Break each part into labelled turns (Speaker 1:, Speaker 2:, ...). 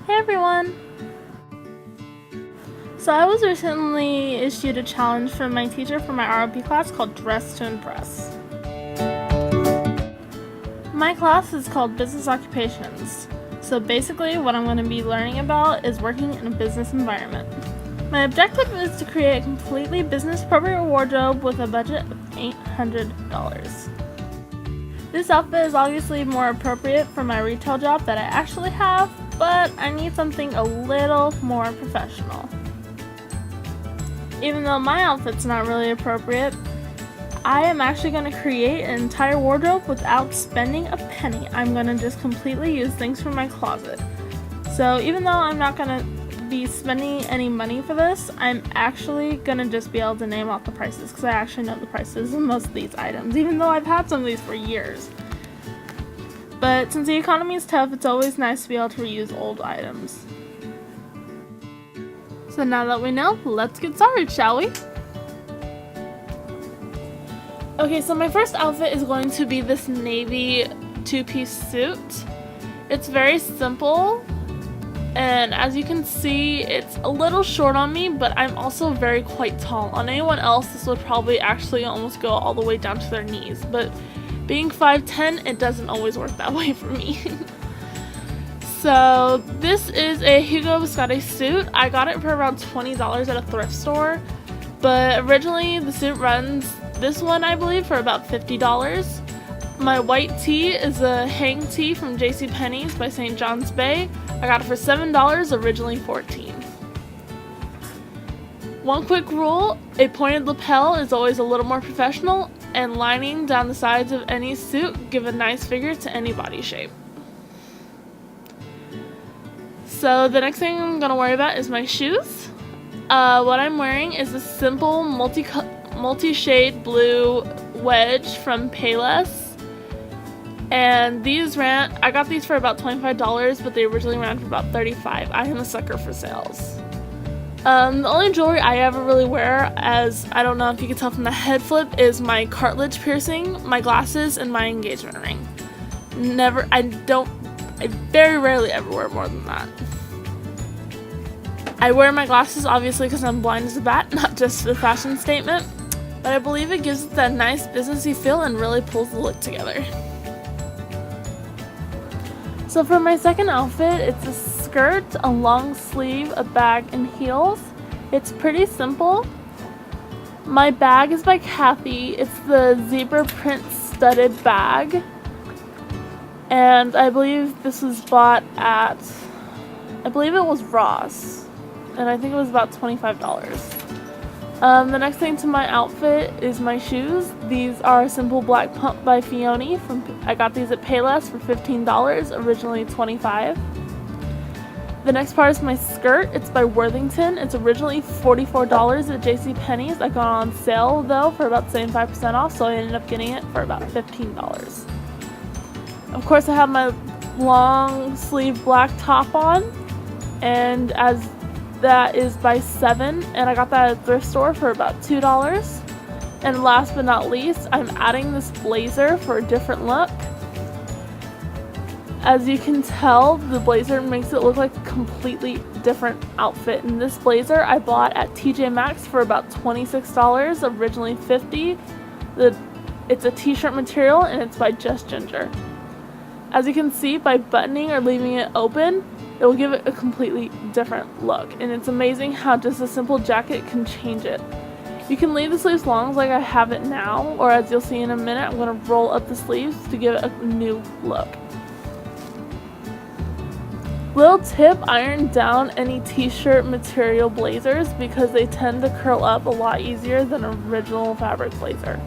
Speaker 1: Hey everyone! So I was recently issued a challenge from my teacher for my ROP class called Dress to Impress. My class is called Business Occupations. So basically what I'm going to be learning about is working in a business environment. My objective is to create a completely business appropriate wardrobe with a budget of $800. This outfit is obviously more appropriate for my retail job that I actually have, but I need something a little more professional. Even though my outfit's not really appropriate, I am actually going to create an entire wardrobe without spending a penny. I'm going to just completely use things from my closet. So even though I'm not going to be spending any money for this, I'm actually going to just be able to name off the prices because I actually know the prices of most of these items, even though I've had some of these for years. But since the economy is tough, it's always nice to be able to reuse old items. So now that we know, let's get started, shall we? Okay, so my first outfit is going to be this navy two-piece suit. It's very simple, and as you can see, it's a little short on me, but I'm also quite tall. On anyone else, this would probably actually almost go all the way down to their knees, but being 5'10", it doesn't always work that way for me. So this is a Hugo Biscotti suit. I got it for around $20 at a thrift store, but originally the suit runs, this one I believe, for about $50. My white tee is a hang tee from JCPenney's by St. John's Bay. I got it for $7, originally $14. One quick rule, a pointed lapel is always a little more professional, and lining down the sides of any suit give a nice figure to any body shape. So the next thing I'm going to worry about is my shoes. What I'm wearing is a simple multi-shade blue wedge from Payless. And I got these for about $25, but they originally ran for about $35. I am a sucker for sales. The only jewelry I ever really wear, as I don't know if you can tell from the head flip, is my cartilage piercing, my glasses, and my engagement ring. I very rarely ever wear more than that. I wear my glasses obviously because I'm blind as a bat, not just for the fashion statement, but I believe it gives it that nice businessy feel and really pulls the look together. So for my second outfit, it's a skirt, a long sleeve, a bag, and heels. It's pretty simple. My bag is by Kathy. It's the zebra print studded bag. And I believe this was bought at, I believe it was Ross, and I think it was about $25. The next thing to my outfit is my shoes. These are simple black pump by Fioni. I got these at Payless for $15, originally $25. The next part is my skirt. It's by Worthington. It's originally $44 at JCPenney's. I got it on sale though for about 75% off, so I ended up getting it for about $15. Of course, I have my long sleeve black top on, and as that is by Seven, and I got that at a thrift store for about $2. And last but not least, I'm adding this blazer for a different look. As you can tell, the blazer makes it look like a completely different outfit. And this blazer I bought at TJ Maxx for about $26, originally $50. It's a t-shirt material, and it's by Just Ginger. As you can see, by buttoning or leaving it open, it will give it a completely different look. And it's amazing how just a simple jacket can change it. You can leave the sleeves long like I have it now, or as you'll see in a minute, I'm going to roll up the sleeves to give it a new look. Little tip, iron down any t-shirt material blazers because they tend to curl up a lot easier than an original fabric blazer.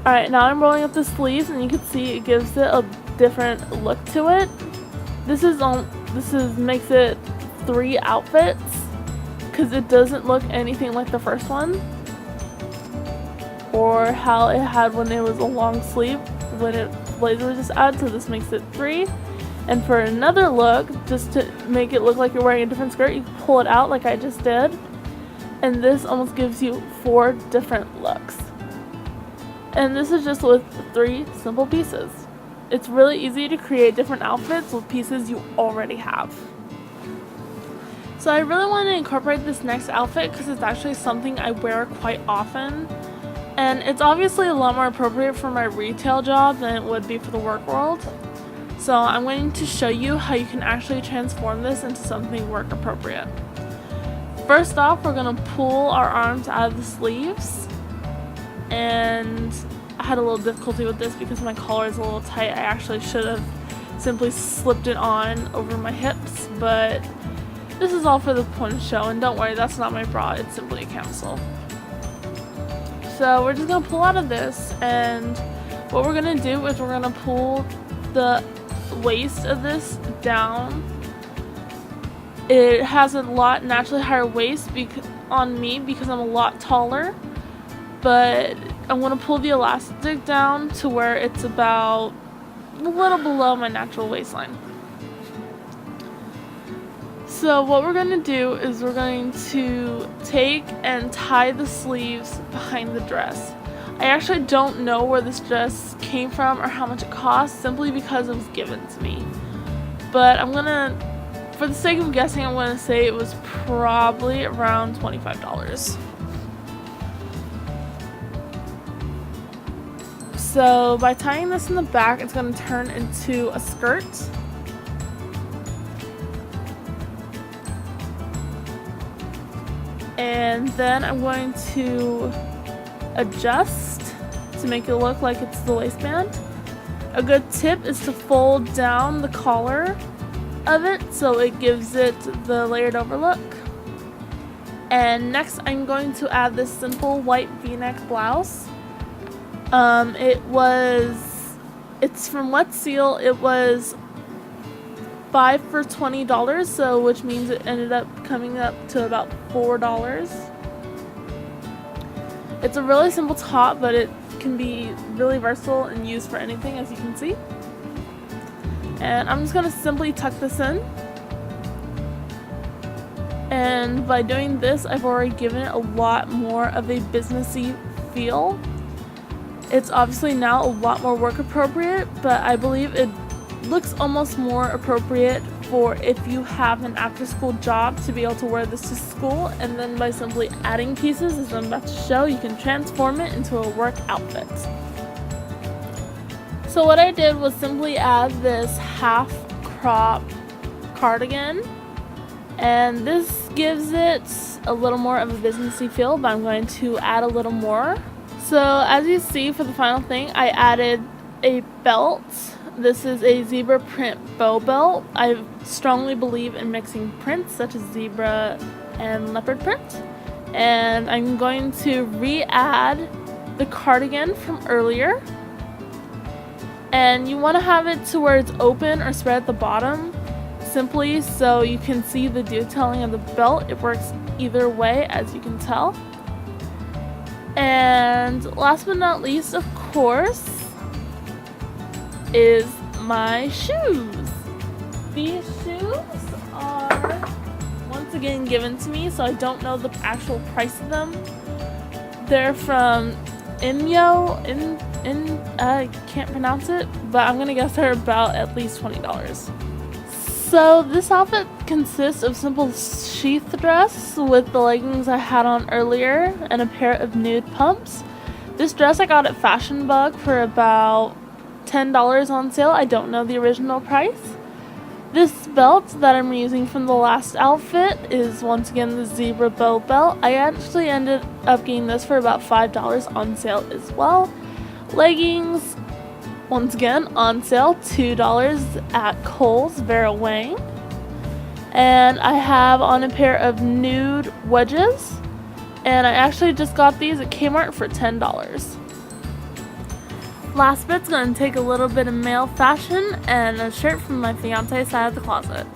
Speaker 1: Alright, now I'm rolling up the sleeves, and you can see it gives it a different look to it. This makes it 3 outfits because it doesn't look anything like the first one or how it had when it was a long sleeve blazer was just added, so this makes it 3. And for another look, just to make it look like you're wearing a different skirt, you pull it out like I just did, and this almost gives you 4 different looks. And this is just with 3 simple pieces. it's really easy to create different outfits with pieces you already have. So I really want to incorporate this next outfit because it's actually something I wear quite often. And it's obviously a lot more appropriate for my retail job than it would be for the work world. So I'm going to show you how you can actually transform this into something work appropriate. First off, we're going to pull our arms out of the sleeves. And I had a little difficulty with this because my collar is a little tight. I actually should have simply slipped it on over my hips, but this is all for the point of show, and don't worry, that's not my bra, it's simply a camisole. So we're just going to pull out of this, and what we're going to do is we're going to pull the waist of this down. It has a lot naturally higher waist on me because I'm a lot taller, but I'm going to pull the elastic down to where it's about a little below my natural waistline. So what we're going to do is we're going to take and tie the sleeves behind the dress. I actually don't know where this dress came from or how much it cost, simply because it was given to me. But I'm going to, for the sake of guessing, I'm going to say it was probably around $25. So by tying this in the back, it's going to turn into a skirt. And then I'm going to adjust to make it look like it's the waistband. A good tip is to fold down the collar of it so it gives it the layered over look. And next I'm going to add this simple white v-neck blouse. It's from Wet Seal. It was 5 for $20, so which means it ended up coming up to about $4. It's a really simple top, but it can be really versatile and used for anything, as you can see. And I'm just going to simply tuck this in. And by doing this, I've already given it a lot more of a businessy feel. It's obviously now a lot more work appropriate, but I believe it looks almost more appropriate for if you have an after-school job to be able to wear this to school, and then by simply adding pieces, as I'm about to show, you can transform it into a work outfit. So what I did was simply add this half crop cardigan, and this gives it a little more of a businessy feel, but I'm going to add a little more. So as you see, for the final thing, I added a belt. This is a zebra print bow belt. I strongly believe in mixing prints such as zebra and leopard print. And I'm going to re-add the cardigan from earlier. And you want to have it to where it's open or spread at the bottom, simply so you can see the detailing of the belt. It works either way, as you can tell. And last but not least, of course, is my shoes. These shoes are once again given to me, so I don't know the actual price of them. They're from Imyo, I can't pronounce it, but I'm gonna guess they're about at least $20. So this outfit consists of simple sheath dress with the leggings I had on earlier and a pair of nude pumps. This dress I got at Fashion Bug for about $10 on sale. I don't know the original price. This belt that I'm using from the last outfit is once again the zebra bow belt. I actually ended up getting this for about $5 on sale as well. Leggings, once again on sale, $2 at Kohl's, Vera Wang. And I have on a pair of nude wedges, and I actually just got these at Kmart for $10. Last bit's going to take a little bit of male fashion and a shirt from my fiance's side of the closet.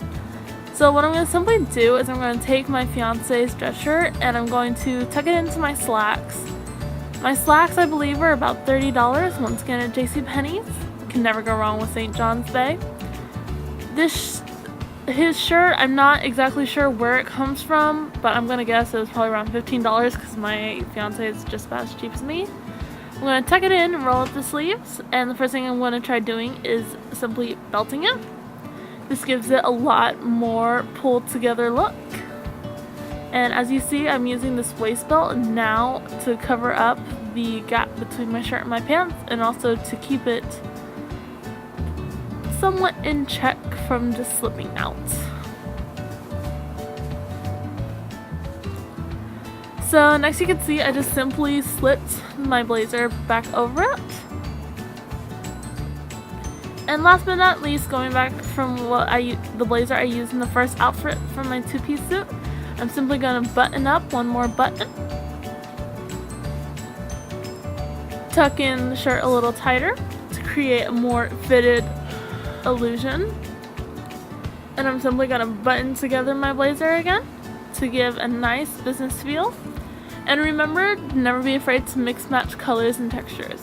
Speaker 1: So what I'm going to simply do is I'm going to take my fiance's dress shirt and I'm going to tuck it into my slacks. My slacks, I believe, are about $30, once again at JCPenney's. Can never go wrong with St. John's Bay. His shirt, I'm not exactly sure where it comes from, but I'm going to guess it was probably around $15 because my fiance is just about as cheap as me. going to tuck it in and roll up the sleeves, and the first thing I'm going to try doing is simply belting it. This gives it a lot more pulled together look. And as you see, I'm using this waist belt now to cover up the gap between my shirt and my pants, and also to keep it somewhat in check from just slipping out. So next you can see I just simply slipped my blazer back over it. And last but not least, going back from the blazer I used in the first outfit for my two-piece suit, I'm simply going to button up one more button. Tuck in the shirt a little tighter to create a more fitted illusion. And I'm simply going to button together my blazer again to give a nice business feel. And remember, never be afraid to mix match colors and textures.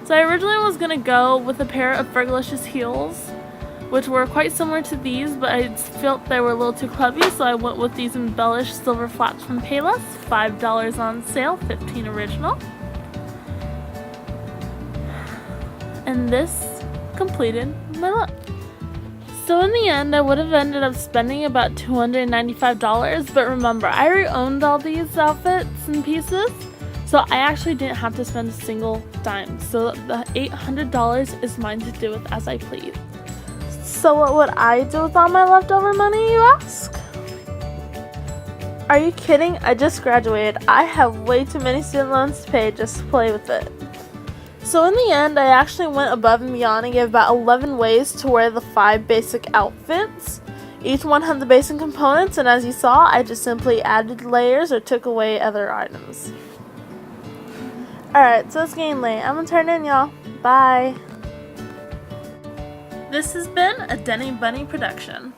Speaker 1: So I originally was going to go with a pair of Fergalicious heels, which were quite similar to these, but I felt they were a little too clubby, so I went with these embellished silver flats from Payless, $5 on sale, $15 original. And this completed my look. So in the end, I would have ended up spending about $295, but remember, I already owned all these outfits and pieces, so I actually didn't have to spend a single dime. So the $800 is mine to do with as I please. So what would I do with all my leftover money, you ask? Are you kidding? I just graduated. I have way too many student loans to pay just to play with it. So in the end, I actually went above and beyond and gave about 11 ways to wear the 5 basic outfits. Each one had the basic components, and as you saw, I just simply added layers or took away other items. Alright, so it's getting late. I'm gonna turn in, y'all. Bye. This has been a Denny Bunny production.